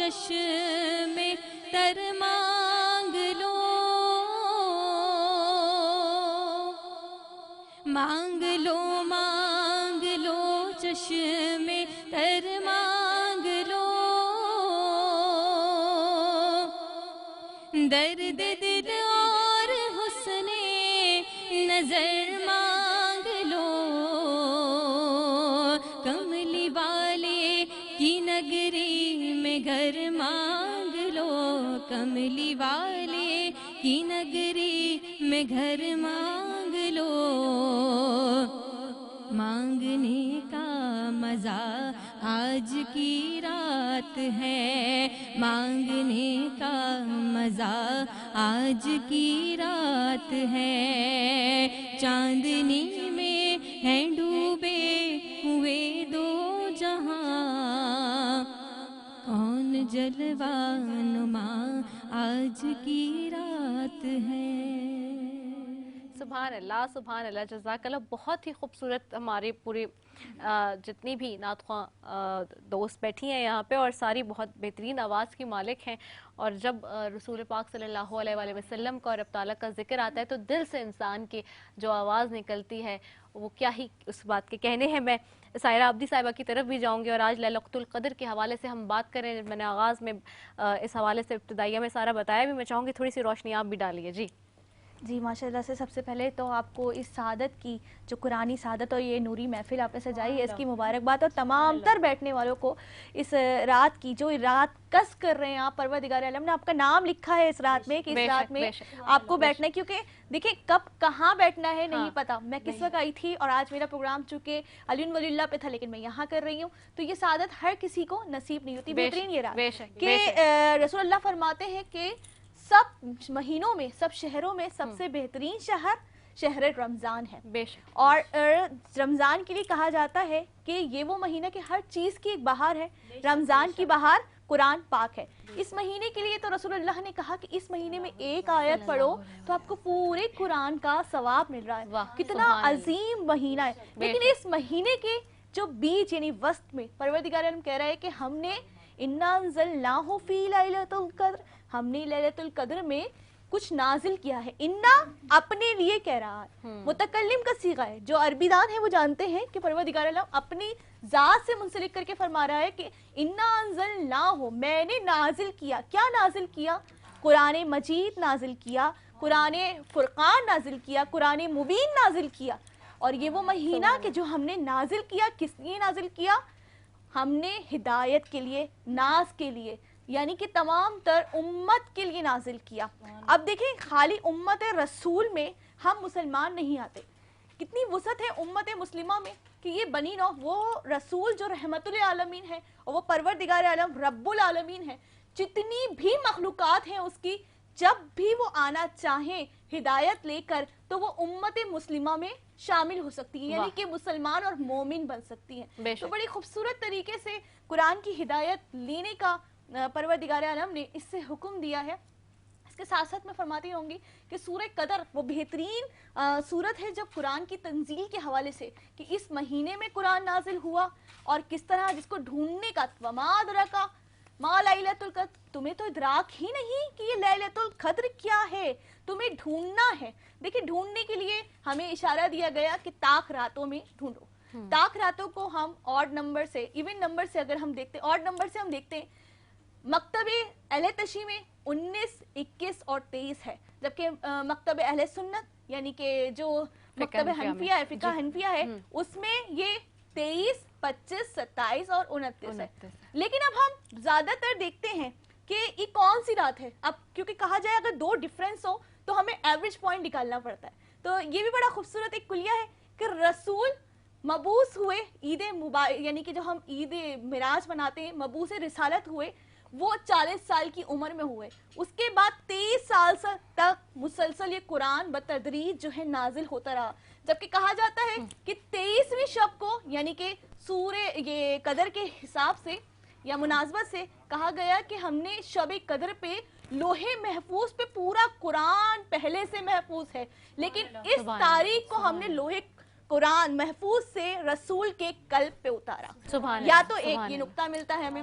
چشمے تر مانگ لو، مانگ لو مانگ لو چشمے تر مانگ لو، درد دل اور حسن نظر مانگ لو، کملی والے کی نگری میں گھر مانگ لو، کملی والے کی نگری میں گھر مانگ لو، مانگنے کا مزہ آج کی رات ہے، مانگنے کا مزہ آج کی رات ہے، چاندنی میں ہیں ڈوبے ہوئے دو جہاں، کون جلوہ نما آج کی رات ہے۔ سبحان اللہ، جزاک اللہ۔ بہت ہی خوبصورت ہمارے پورے جتنی بھی نعت خواں دوست بیٹھی ہیں یہاں پہ، اور ساری بہت بہترین آواز کی مالک ہیں، اور جب رسول پاک صلی اللہ علیہ وآلہ وسلم کا اور رب تعالیٰ کا ذکر آتا ہے تو دل سے انسان کی جو آواز نکلتی ہے وہ کیا ہی اس بات کے کہنے ہیں۔ میں سائرہ عبدی صاحبہ کی طرف بھی جاؤں گی، اور آج لیلۃ القدر کے حوالے سے ہم بات کریں، میں نے آغاز میں اس حوالے سے ابتدائیہ میں سارا بتایا بھی، میں چاہوں گی تھوڑی سی روشنی آپ بھی ڈالیے۔ جی ماشاء اللہ سے سب سے پہلے تو آپ کو اس سعادت کی جو قرآنی سعادت اور یہ نوری محفل آپ نے سجائی ہے اس کی مبارکباد، اور تمام تر بیٹھنے والوں کو اس رات کی، جو رات کس کر رہے ہیں آپ، پروردگار عالم نے آپ کا نام لکھا ہے اس رات میں کہ اس رات میں آپ کو بیٹھنا ہے، کیونکہ دیکھیں کب کہاں بیٹھنا ہے نہیں پتا۔ میں کس وقت آئی تھی، اور آج میرا پروگرام چونکہ علی ولی اللہ پہ تھا لیکن میں یہاں کر رہی ہوں، تو یہ سعادت ہر کسی کو نصیب نہیں ہوتی۔ بہترین یہ رات کہ رسول اللہ فرماتے ہیں کہ سب مہینوں میں، سب شہروں میں سب سے بہترین شہر رمضان ہے، اور رمضان کے لیے کہا جاتا ہے کہ یہ وہ مہینہ کہ ہر چیز کی ایک بہار ہے، رمضان کی بہار قرآن پاک ہے۔ اس مہینے کے لیے تو رسول اللہ نے کہا کہ اس مہینے میں ایک آیت پڑھو تو آپ کو پورے قرآن کا ثواب مل رہا ہے، کتنا عظیم مہینہ ہے۔ لیکن اس مہینے کے جو بیچ یعنی وسط میں پروردگار عالم کہہ رہا ہے کہ ہم نے اِنَّا أَنزَلْنَاهُ فِي لَيْلَةِ الْقَدْرِ، ہم نے لیلۃ القدر میں کچھ نازل کیا ہے۔ انا اپنے لیے کہہ رہا ہے، متکلم کا صیغہ ہے، جو عربی دان ہیں وہ جانتے ہیں کہ پروردگار اللہ اپنی ذات سے منسلک کر کے فرما رہا ہے کہ انا انزلناہ، میں نے نازل کیا۔ کیا نازل کیا؟ قرآن مجید نازل کیا، قرآن فرقان نازل کیا، قرآن مبین نازل کیا۔ اور یہ وہ مہینہ کہ جو ہم نے نازل کیا، کس لیے نازل کیا؟ ہم نے ہدایت کے لیے، ناز کے لیے، یعنی کہ تمام تر امت کے لیے نازل کیا۔ اب دیکھیں خالی امت رسول میں ہم مسلمان نہیں آتے، کتنی وسعت ہے امت مسلمہ میں کہ یہ بنی نوح، وہ رسول جو رحمت للعالمین ہے، اور وہ پروردگار عالم رب العالمین ہے، جتنی بھی مخلوقات ہیں اس کی، جب بھی وہ آنا چاہیں ہدایت لے کر تو وہ امت مسلمہ میں شامل ہو سکتی ہے، یعنی کہ مسلمان اور مومن بن سکتی ہیں۔ تو بڑی خوبصورت طریقے سے قرآن کی ہدایت لینے کا پروردگار عالم نے اس سے حکم دیا ہے۔ اس کے ساتھ ساتھ میں فرماتی ہوں گی کہ سورہ قدر وہ بہترین سورت ہے جب قرآن کی تنزیل کے حوالے سے، کہ اس مہینے میں قرآن نازل ہوا، اور کس طرح جس کو ڈھونڈنے کا وما ادراک ما لیلۃ القدر، تمہیں تو ادراک ہی نہیں کہ یہ لیلۃ القدر کیا ہے، تمہیں ڈھونڈنا ہے۔ دیکھیں ڈھونڈنے کے لیے ہمیں اشارہ دیا گیا کہ تاک راتوں میں ڈھونڈو۔ تاک راتوں کو ہم آڈ نمبر سے، ایون نمبر سے اگر ہم دیکھتے ہیں، آڈ نمبر سے ہم دیکھتے ہیں مکتب اہل تشیع میں 19، 21 اور 23 ہے، جبکہ مکتب اہل سنت یعنی کہ جو مکتب حنفیہ ہے، فقہ حنفیہ ہے، اس میں یہ 23، 25، 27 اور 29 ہے۔ لیکن اب ہم زیادہ تر دیکھتے ہیں کہ یہ کون سی رات ہے، اب کیونکہ کہا جائے اگر دو ڈیفرنس ہو تو ہمیں ایوریج پوائنٹ نکالنا پڑتا ہے، تو یہ بھی بڑا خوبصورت ایک کلیہ ہے کہ رسول مبعوث ہوئے عید مبارک، یعنی کہ جو ہم عید معراج مناتے ہیں، مبعوث رسالت ہوئے، وہ 40 سال کی عمر میں ہوئے، اس کے بعد 23 سال تک مسلسل یہ قرآن بتدریج جو ہے نازل ہوتا رہا، جبکہ کہا جاتا ہے کہ 23ویں شب کو، یعنی کہ سورہ یہ قدر کے حساب سے یا مناسبت سے کہا گیا کہ ہم نے شب قدر پہ لوح محفوظ پہ پورا قرآن پہلے سے محفوظ ہے، لیکن اس تاریخ کو ہم نے لوح قرآن محفوظ سے رسول کے قلب پہ اتارا۔ یا تو ایک یہ نقطہ ملتا ہے ہمیں،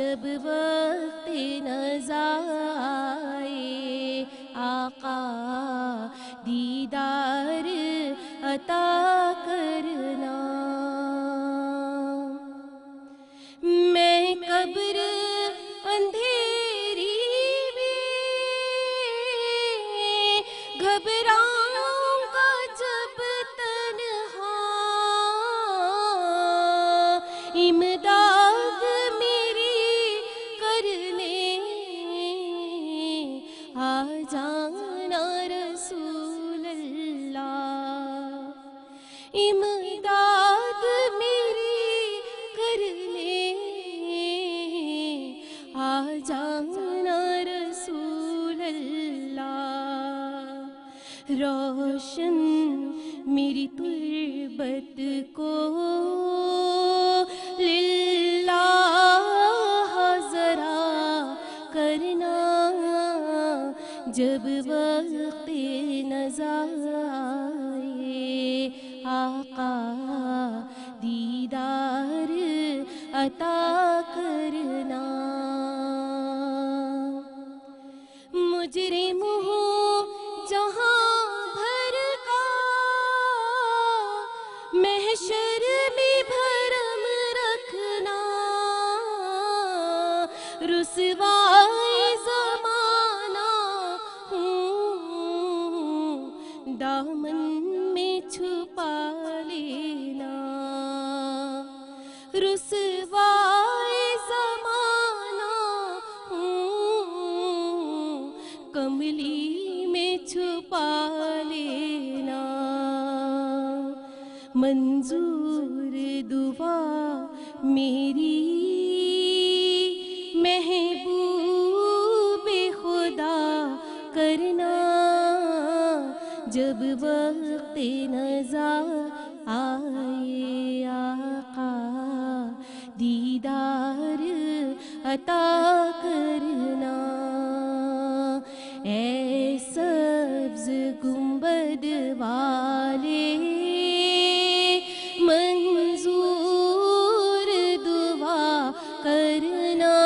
جب وقت نزا آئے آقا دیدار عطا کرنا، میں قبر اندھیری میں گھبراؤں گا جب تنہا، امداد میری کرنے آ جانا رسول اللہ، امداد میری کرنے آ جانا رسول اللہ، روشن میری تربت کو للہ ذرا کرنا، جب وقت نزا آئے آقا دیدار عطا کرنا، مجرم ہوں جہاں بھر کا محشر میں بھرم رکھنا، رسوائے زمانہ ہوں دامن میں چھپا لینا، رسوائے زمانہ ہوں کملی میں چھپا لینا، منظور دعا میری محبوب خدا کرنا، جب وقت نزا آئے آقا دیدار عطا کرنا، اے سبز گنبد والے منظور دعا کرنا،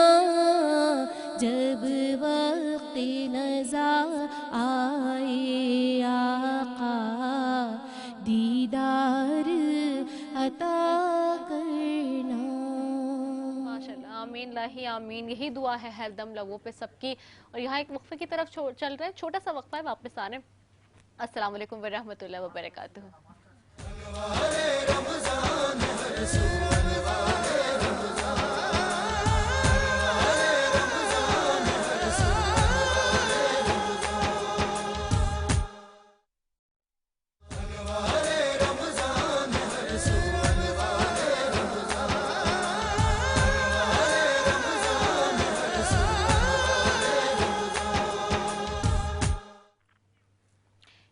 جب وقت نزا آئے آقا دیدار عطا کرنا۔ ماشاءاللہ، آمین لاہی آمین، یہی دعا ہے ہر دم لبوں پہ سب کی۔ اور یہاں ایک وقفے کی طرف چل رہے ہیں، چھوٹا سا وقفہ ہے، واپس آ رہے ہیں۔ السلام علیکم ورحمۃ اللہ وبرکاتہ۔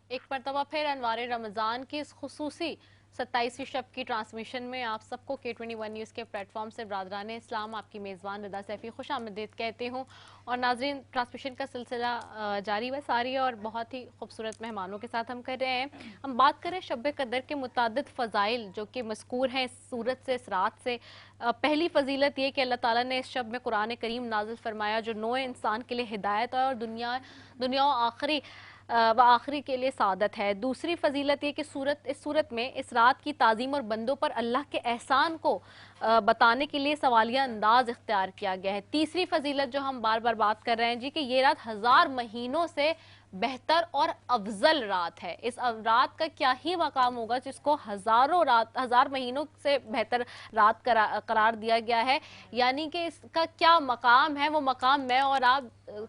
ایک مرتبہ پھر انوار رمضان کی اس خصوصی 27ویں شب کی ٹرانسمیشن میں آپ سب کو K21 نیوز کے پلیٹ فارم سے برادران اسلام آپ کی میزبان رضا سیفی خوش آمدید کہتے ہوں۔ اور ناظرین، ٹرانسمیشن کا سلسلہ جاری و ساری اور بہت ہی خوبصورت مہمانوں کے ساتھ ہم کر رہے ہیں۔ ہم بات کریں شب قدر کے متعدد فضائل جو کہ مذکور ہیں اس سورت سے، اس رات سے۔ پہلی فضیلت یہ کہ اللہ تعالیٰ نے اس شب میں قرآن کریم نازل فرمایا جو نوع انسان کے لیے ہدایت ہے اور دنیا و آخری کے لیے سعادت ہے۔ دوسری فضیلت یہ کہ اس صورت میں اس رات کی تعظیم اور بندوں پر اللہ کے احسان کو بتانے کے لیے سوالیہ انداز اختیار کیا گیا ہے۔ تیسری فضیلت جو ہم بار بار بات کر رہے ہیں جی کہ یہ رات 1000 مہینوں سے بہتر اور افضل رات ہے۔ اس رات کا کیا ہی مقام ہوگا جس کو 1000 مہینوں سے بہتر رات قرار دیا گیا ہے، یعنی کہ اس کا کیا مقام ہے، وہ مقام میں اور آپ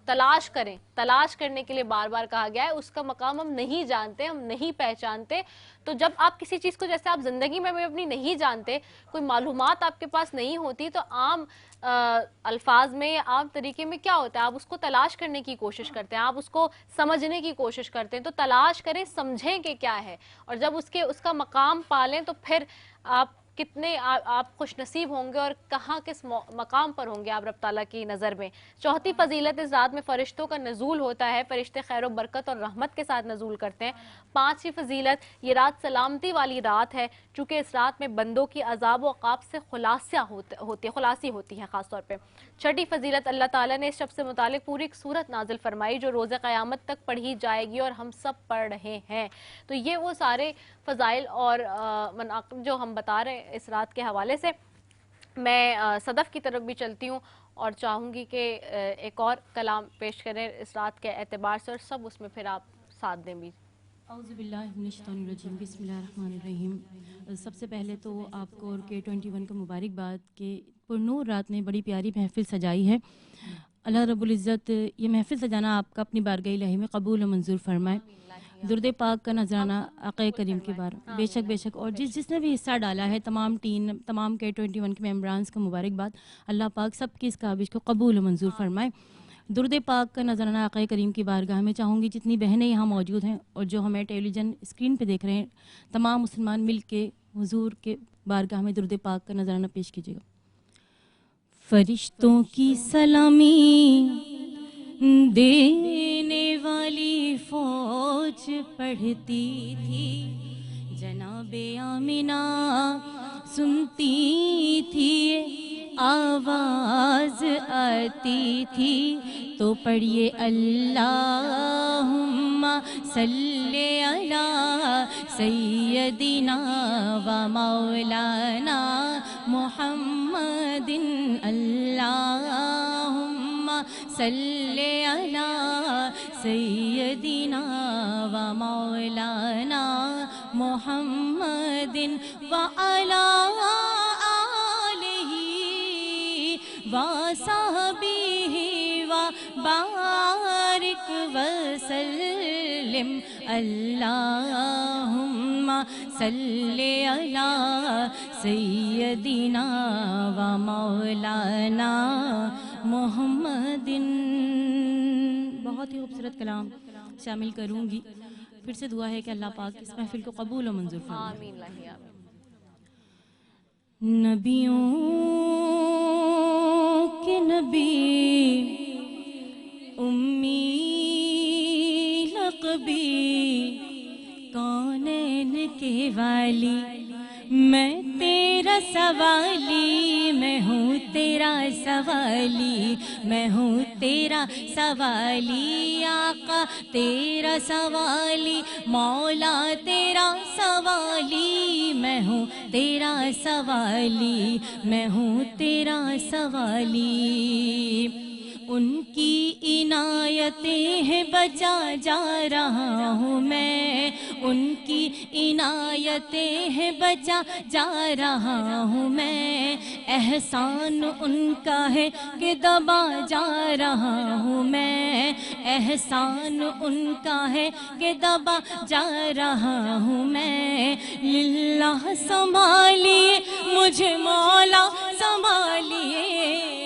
تلاش کریں، تلاش کرنے کے لیے بار بار کہا گیا ہے۔ اس کا مقام ہم نہیں جانتے، ہم نہیں پہچانتے۔ تو جب آپ کسی چیز کو، جیسے آپ زندگی میں اپنی نہیں جانتے، کوئی معلومات آپ کے پاس نہیں ہوتی، تو عام الفاظ میں یا عام طریقے میں کیا ہوتا ہے، آپ اس کو تلاش کرنے کی کوشش کرتے ہیں، آپ اس کو سمجھنے کی کوشش کرتے ہیں۔ تو تلاش کریں، سمجھیں کہ کیا ہے، اور جب اس کا مقام پالیں تو پھر آپ کتنے آپ خوش نصیب ہوں گے اور کہاں کس مقام پر ہوں گے آپ رب تعالیٰ کی نظر میں. چوتھی فضیلت اس رات میں فرشتوں کا نزول ہوتا ہے, فرشتے خیر و برکت اور رحمت کے ساتھ نزول کرتے ہیں. پانچویں فضیلت, یہ رات سلامتی والی رات ہے چونکہ اس رات میں بندوں کی عذاب و عقاب سے خلاصی ہوتی ہے خاص طور پہ. چھٹی فضیلت, اللہ تعالیٰ نے اس شب سے متعلق پوری ایک سورت نازل فرمائی جو روز قیامت تک پڑھی جائے گی اور ہم سب پڑھ رہے ہیں. تو یہ وہ سارے فضائل اور مناقب جو ہم بتا رہے ہیں اس رات کے حوالے سے. میں صدف کی طرف بھی چلتی ہوں اور چاہوں گی کہ ایک اور کلام پیش کریں اس رات کے اعتبار سے, اور سب اس میں پھر آپ ساتھ دیں بھی. اعوذ باللہ من الشیطان الرجیم, بسم اللہ الرحمن الرحیم. سب سے پہلے تو آپ کو اور K21 کا مبارکباد کہ پرنور رات نے بڑی پیاری محفل سجائی ہے. اللہ رب العزت یہ محفل سجانا آپ کا اپنی بارگاہ الہی میں قبول و منظور فرمائے. درود پاک کا نذرانہ آقا کریم کے بار بے شک اور جس نے بھی حصہ ڈالا ہے تمام K21 کے ممبرانز کا مبارکباد. اللہ پاک سب کی اس کاوش کو قبول و منظور فرمائے. درود پاک کا نذرانہ آقا کریم کی بارگاہ میں چاہوں گی جتنی بہنیں یہاں موجود ہیں اور جو ہمیں ٹیلی ویژن اسکرین پہ دیکھ رہے ہیں تمام مسلمان مل کے حضور کے بارگاہ میں درود پاک کا نذرانہ پیش کیجیے گا. فرشتوں کی سلامی دینے والی فوج پڑھتی تھی, جناب آمنہ سنتی تھی, آواز آتی تھی تو پڑھیے اللہم صلی علی سیدنا و مولانا محمد, اللہم صلی علی سیدنا و مولانا محمد وعلی وصحبہ وبارک وسلم, اللہم صلی علی سیدنا و مولانا محمد. بہت ہی خوبصورت کلام شامل کروں گی. پھر سے دعا ہے کہ اللہ پاک اس محفل کو قبول و منظور فرمائے. آمین اللہ آمین. نبیوں کے نبی امی لقبی کونین کے والی, میں تیرا سوالی, میں ہوں تیرا سوالی, میں ہوں تیرا سوالی, آقا تیرا سوالی, مولا تیرا سوالی, میں ہوں تیرا سوالی, میں ہوں تیرا سوالی. ان کی عنایتیں ہیں بچا جا رہا ہوں میں, ان کی عنایتیں ہیں بچا جا رہا ہوں میں, احسان ان کا ہے کہ دبا جا رہا ہوں میں, احسان ان کا ہے کہ دبا جا رہا ہوں میں. للہ سنبھالیے مجھے مولا سنبھالیے,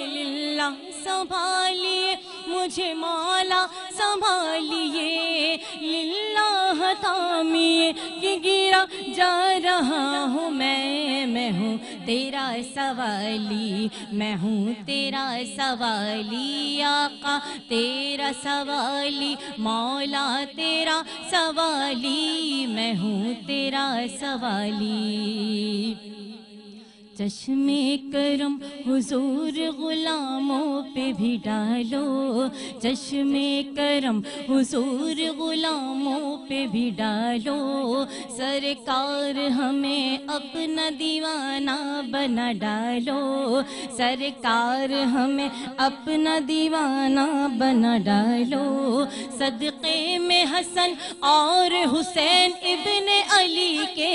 للہ سنبھالیے مجھے مولا سنبھالیے, للہ تامیے کہ گرا جا رہا ہوں میں ہوں تیرا سوالی, میں ہوں تیرا سوالی, آقا تیرا سوالی, مولا تیرا سوالی, میں ہوں تیرا سوالی. چشم کرم حضور غلاموں پہ بھی ڈالو, چشم کرم حضور غلاموں پہ بھی ڈالو, سرکار ہمیں اپنا دیوانہ بنا ڈالو, سرکار ہمیں اپنا دیوانہ بنا ڈالو. صدقے میں حسن اور حسین ابن علی کے,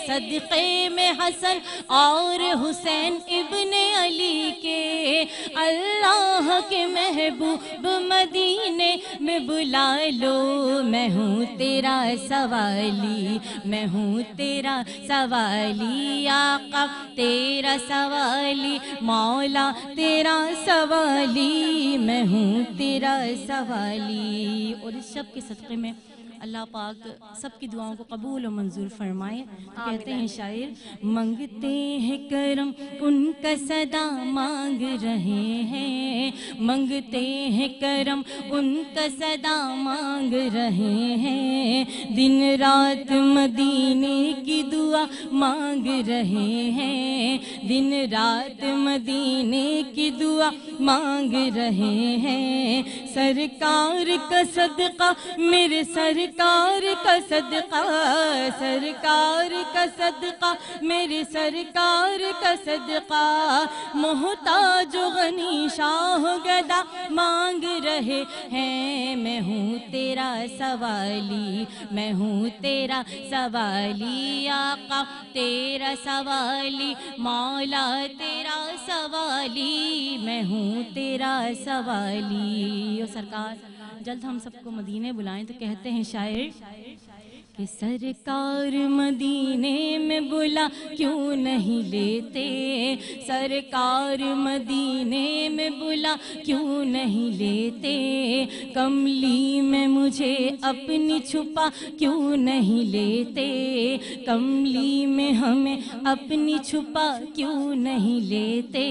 صدقے میں حسن اور حسین ابن علی کے, اللہ کے محبوب مدینے میں بلا لو. میں ہوں تیرا سوالی, میں ہوں تیرا سوالی, آقا تیرا سوالی, مولا تیرا سوالی, میں ہوں تیرا سوالی. اور اس شب کے صدقے میں اللہ پاک سب کی دعاؤں کو قبول و منظور فرمائے. کہتے ہیں شاعر منگتے ہیں کرم ان کا صدا مانگ رہے ہیں, منگتے ہیں کرم ان کا صدا مانگ رہے ہیں, دن رات مدینے کی دعا مانگ رہے ہیں, دن رات مدینے کی دعا مانگ رہے ہیں. سرکار کا صدقہ میرے سرکار کا صدقہ, سرکار کا صدقہ میرے سرکار کا صدقہ, محتاج و غنی شاہ گدا مانگ رہے ہیں. میں ہوں تیرا سوالی, میں ہوں تیرا سوالی, آقا تیرا سوالی, مولا تیرا سوالی, میں ہوں تیرا سوالی. اور سرکار جلد ہم سب کو مدینے بلائیں تو کہتے ہیں شاعر کہ سرکار مدینے میں بلا کیوں نہیں لیتے, سرکار مدینے میں بلا کیوں نہیں لیتے, کملی میں مجھے اپنی چھپا کیوں نہیں لیتے, کملی میں ہمیں اپنی چھپا کیوں نہیں لیتے.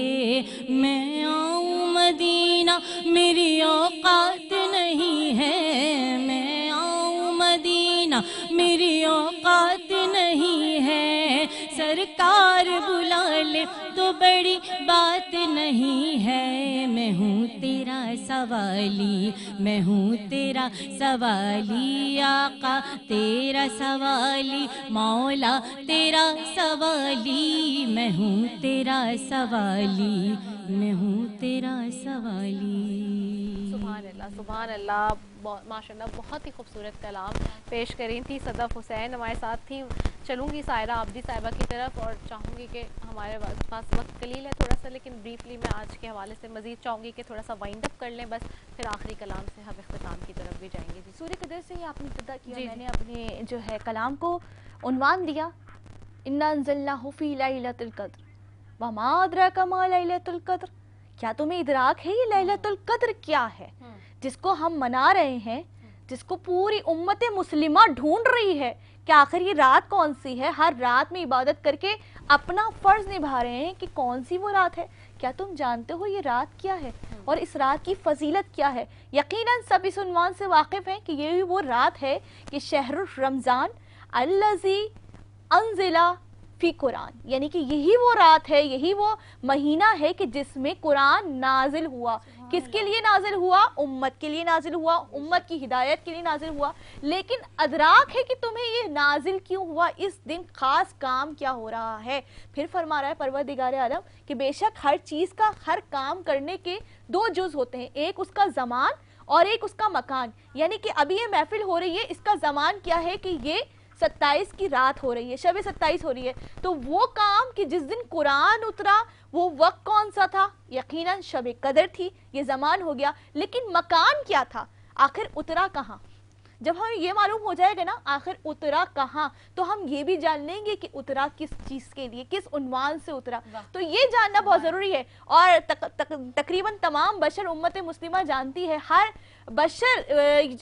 میں آؤں مدینہ میری اوقات نہیں ہے, میں آؤں مدینہ میری اوقات نہیں ہے, سرکار بلا لے تو بڑی بات نہیں ہے. میں ہوں تیرا سوالی, میں ہوں تیرا سوالی, آقا تیرا سوالی, مولا تیرا سوالی, میں ہوں تیرا سوالی, میں ہوں تیرا سوالی. سبحان اللہ, سبحان اللہ, ماشاء اللہ بہت ہی خوبصورت کلام پیش کریں تھی. صدف حسین ہمارے ساتھ تھیں. چلوں گی سائرہ عابدی صاحبہ کی طرف اور چاہوں گی کہ ہمارے پاس وقت قلیل ہے تھوڑا سا, لیکن بریفلی میں آج کے حوالے سے مزید چاہوں گی کہ تھوڑا سا وائنڈ اپ کر لیں بس, پھر آخری کلام سے ہم اختتام کی طرف بھی جائیں گے. جی سورہ قدر سے ہی آپ نے ابتدا کیا. میں نے اپنے جو ہے کلام کو عنوان دیا انا انزلناہ فی لیلۃ القدر وما ادراک ما لیلۃ القدر. کیا تمہیں ادراک ہے یہ لیلۃ القدر کیا ہے جس کو ہم منا رہے ہیں, جس کو پوری امت مسلمہ ڈھونڈ رہی ہے کہ آخر یہ رات کون سی ہے. ہر رات میں عبادت کر کے اپنا فرض نبھا رہے ہیں کہ کون سی وہ رات ہے. کیا تم جانتے ہو یہ رات کیا ہے اور اس رات کی فضیلت کیا ہے؟ یقیناً سب اس عنوان سے واقف ہیں کہ یہ وہ رات ہے کہ شہر رمضان الذی انزل فی قرآن, یعنی کہ یہی وہ رات ہے, یہی وہ مہینہ ہے کہ جس میں قرآن نازل ہوا. کس کے لیے نازل ہوا؟ امت کے لیے نازل ہوا, امت کی ہدایت کے لیے نازل ہوا. لیکن ادراک ہے کہ تمہیں یہ نازل کیوں ہوا, اس دن خاص کام کیا ہو رہا ہے. پھر فرما رہا ہے پروردگار عالم کہ بے شک ہر چیز کا, ہر کام کرنے کے دو جز ہوتے ہیں, ایک اس کا زمان اور ایک اس کا مکان. یعنی کہ ابھی یہ محفل ہو رہی ہے, اس کا زمان کیا ہے کہ یہ 27 کی رات ہو رہی ہے, شب 27 ہو رہی ہے. تو وہ کام کہ جس دن قرآن اترا وہ وقت کون سا تھا؟ یقیناً شب قدر تھی, یہ زمان ہو گیا. لیکن مکان کیا تھا؟ آخر اترا کہاں؟ جب ہمیں یہ معلوم ہو جائے گا نا آخر اترا کہاں, تو ہم یہ بھی جان لیں گے کہ اترا کس چیز کے لیے, کس عنوان سے اترا. تو یہ جاننا بہت ضروری ہے. اور تقریباً تمام بشر امت مسلمہ جانتی ہے, ہر بشر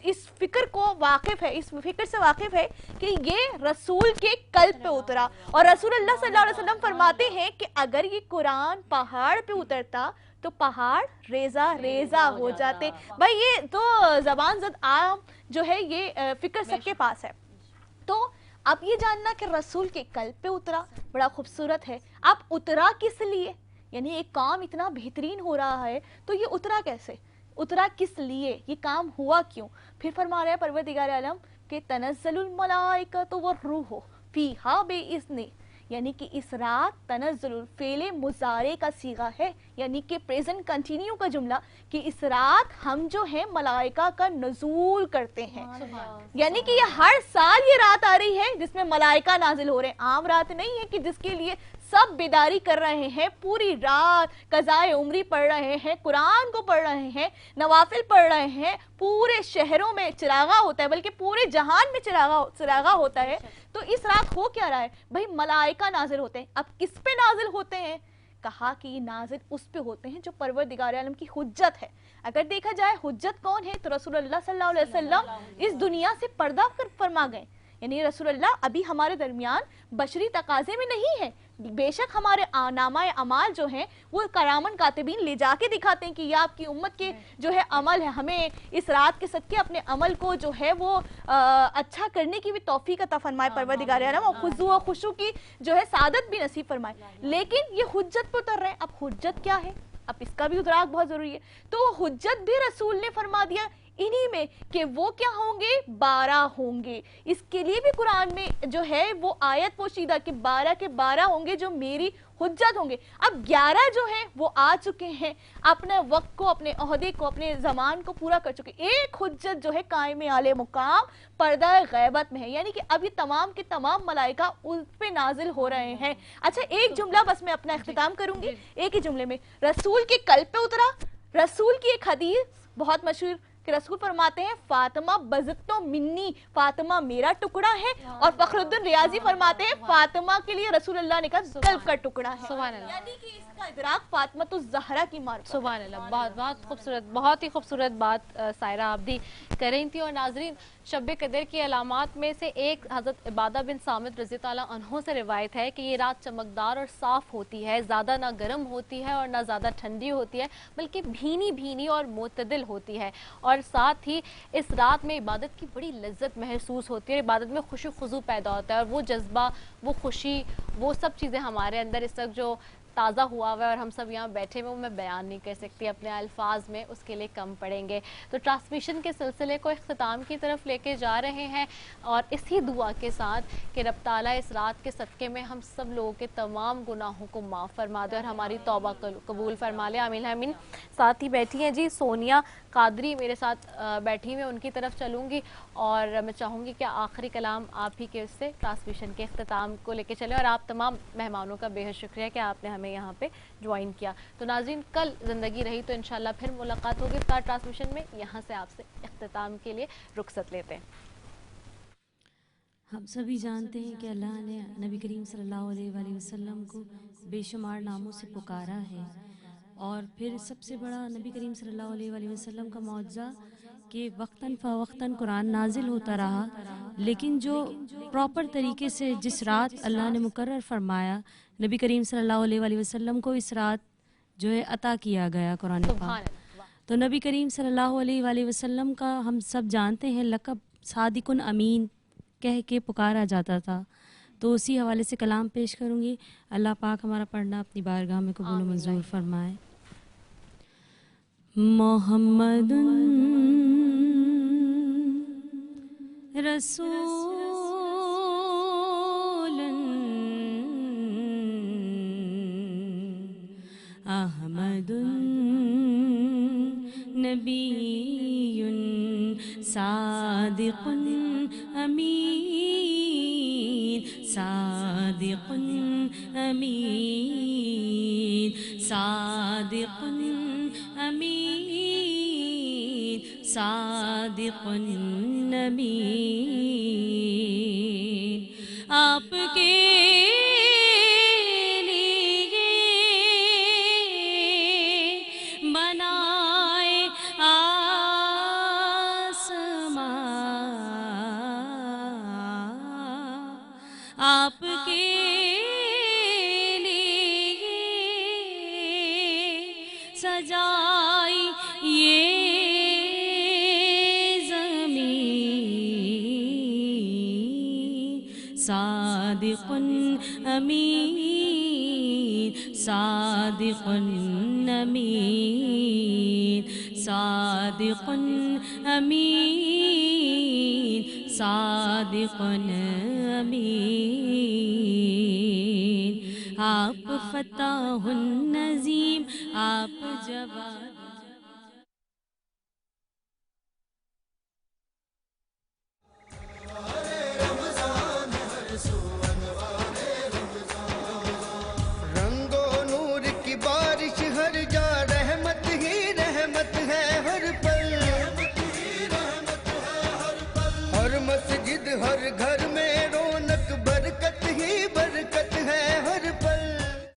اس فکر کو واقف ہے, اس فکر سے واقف ہے کہ یہ رسول کے قلب پہ اترا. اور رسول اللہ صلی اللہ علیہ وسلم فرماتے ہیں کہ اگر یہ قرآن پہاڑ پہ اترتا تو پہاڑ ریزہ ریزہ ہو جاتے. بھائی یہ تو زبان زد عام جو ہے یہ فکر سب کے پاس ہے. تو اب یہ جاننا کہ رسول کے قلب پہ اترا بڑا خوبصورت ہے. اب اترا کس لیے, یعنی ایک کام اتنا بہترین ہو رہا ہے تو یہ اترا کیسے, اترا کس لیے, یہ کام ہوا کیوں؟ پھر فرما رہا ہے پروردگار عالم کہ تنزل الملائکۃ والروح فیہا بإذن, یعنی کہ اس رات تنزل فعل مضارع کا صیغہ ہے, یعنی کہ پریزنٹ کنٹینیو کا جملہ, کہ اس رات ہم جو ہے ملائکہ کا نزول کرتے ہیں. یعنی کہ یہ ہر سال یہ رات آ رہی ہے جس میں ملائکہ نازل ہو رہے ہیں. عام رات نہیں ہے کہ جس کے لیے سب بیداری کر رہے ہیں, پوری رات قضائے عمری پڑھ رہے ہیں, قرآن کو پڑھ رہے ہیں, نوافل پڑھ رہے ہیں, پورے شہروں میں چراغا ہوتا ہے, بلکہ پورے جہان میں چراغا ہوتا ہے. تو اس رات ہو کیا رہا ہے؟ بھئی ملائکہ نازل ہوتے ہیں. اب کس پہ نازل ہوتے ہیں؟ کہا کہ یہ نازل اس پہ ہوتے ہیں جو پروردگار عالم کی حجت ہے. اگر دیکھا جائے حجت کون ہے تو رسول اللہ صلی اللہ علیہ وسلم اس دنیا سے پردہ فرما گئے. یعنی رسول اللہ ابھی ہمارے درمیان بشری تقاضے میں نہیں ہے. بے شک ہمارے نامہ اعمال جو ہیں وہ کرامن کاتبین لے جا کے دکھاتے ہیں کہ یہ آپ کی امت کے جو ہے عمل ہے. ہمیں اس رات کے صدقے اپنے عمل کو جو ہے وہ اچھا کرنے کی بھی توفیق عطا فرمائے پروردگار عالم, اور خضوع و خشوع کی جو ہے سعادت بھی نصیب فرمائے. لیکن یہ حجت پہ اتر رہے ہیں. اب حجت کیا ہے, اب اس کا بھی ادراک بہت ضروری ہے. تو حجت بھی رسول نے فرما دیا انہی میں کہ وہ کیا ہوں گے, 12 ہوں گے. اس کے لیے بھی قرآن میں جو ہے وہ آیت پوشیدہ کہ 12 کے 12 ہوں گے جو میری حجت ہوں گے. اب 11 جو ہیں وہ آ چکے ہیں, اپنے وقت کو, اپنے عہدے کو, اپنے زمان کو پورا کر چکے. ایک حجت جو ہے قائم عالی مقام پردہ غیبت میں ہے, یعنی کہ اب یہ تمام کے تمام ملائکہ اس پہ نازل ہو رہے ہیں. اچھا ایک جملہ بس میں اپنا اختتام کروں گی ایک ہی جملے میں. رسول کے قلب پہ اترا. رسول کی ایک حدیث بہت مشہور کہ رسول فرماتے ہیں فاطمہ بزتو منی, فاطمہ میرا ٹکڑا ہے. اور فخر الدین ریاضی فرماتے ہیں فاطمہ کے لیے رسول اللہ نے کہا قلب کا ٹکڑا ہے. سبحان اللہ. یعنی کہ اس کا ادراک فاطمہ الزہرا کی معرفت. سبحان اللہ. بہت خوبصورت, بہت ہی خوبصورت بات سائرہ آپ بھی کر رہی تھی. اور ناظرین, شب قدر کی علامات میں سے ایک حضرت عبادہ بن صامت رضی اللہ عنہ سے روایت ہے کہ یہ رات چمکدار اور صاف ہوتی ہے, زیادہ نہ گرم ہوتی ہے اور نہ زیادہ ٹھنڈی ہوتی ہے, بلکہ بھینی بھینی اور معتدل ہوتی ہے. اور ساتھ ہی اس رات میں عبادت کی بڑی لذت محسوس ہوتی ہے, عبادت میں خشوع خضوع پیدا ہوتا ہے, اور وہ جذبہ, وہ خوشی, وہ سب چیزیں ہمارے اندر اس وقت جو تازہ ہوا ہوا ہے اور ہم سب یہاں بیٹھے ہوئے, وہ میں بیان نہیں کر سکتی اپنے الفاظ میں, اس کے لیے کم پڑیں گے. تو ٹرانسمیشن کے سلسلے کو اختتام کی طرف لے کے جا رہے ہیں, اور اسی دعا کے ساتھ کہ رب تعالیٰ اس رات کے صدقے میں ہم سب لوگوں کے تمام گناہوں کو معاف فرما دے اور ہماری توبہ قبول فرما لے. آمین آمین. ساتھ ہی بیٹھی ہیں جی سونیا قادری میرے ساتھ بیٹھی ہوئی, ان کی طرف چلوں گی اور میں چاہوں گی کہ آخری کلام آپ ہی کے اس سے ٹرانسمیشن کے اختتام کو لے کے چلیں. اور آپ تمام مہمانوں کا بے حد شکریہ کہ آپ نے ہمیں یہاں پہ جوائن کیا. تو ناظرین, کل زندگی رہی تو انشاءاللہ پھر ملاقات ہوگی افطار ٹرانسمیشن میں. یہاں سے آپ سے اختتام کے لیے رخصت لیتے ہیں. ہم سبھی جانتے ہیں کہ اللہ نے نبی کریم صلی اللہ علیہ وآلہ وسلم کو بے شمار ناموں سے پکارا ہے, اور پھر سب سے بڑا نبی کریم صلی اللہ علیہ وآلہ وسلم کا معجزہ کہ وقتاً فوقتاً قرآن نازل ہوتا رہا, لیکن جو پراپر طریقے سے جس رات اللہ نے مقرر فرمایا نبی کریم صلی اللہ علیہ وآلہ وسلم کو اس رات جو ہے عطا کیا گیا قرآن پاک. تو نبی کریم صلی اللہ علیہ وآلہ وسلم کا ہم سب جانتے ہیں لقب صادق امین کہہ کے پکارا جاتا تھا. تو اسی حوالے سے کلام پیش کروں گی. اللہ پاک ہمارا پڑھنا اپنی بارگاہ میں قبول و منظور فرمائے. محمد رسول احمد نبی صادق امین, صادق امین, صادق امین, صادق امین. آپ کے آپ کے لیے سجائی یہ زمین, صادق امین, صادق امین, صادق امین, صادق امین. آپ فتح النظیم, آپ جواد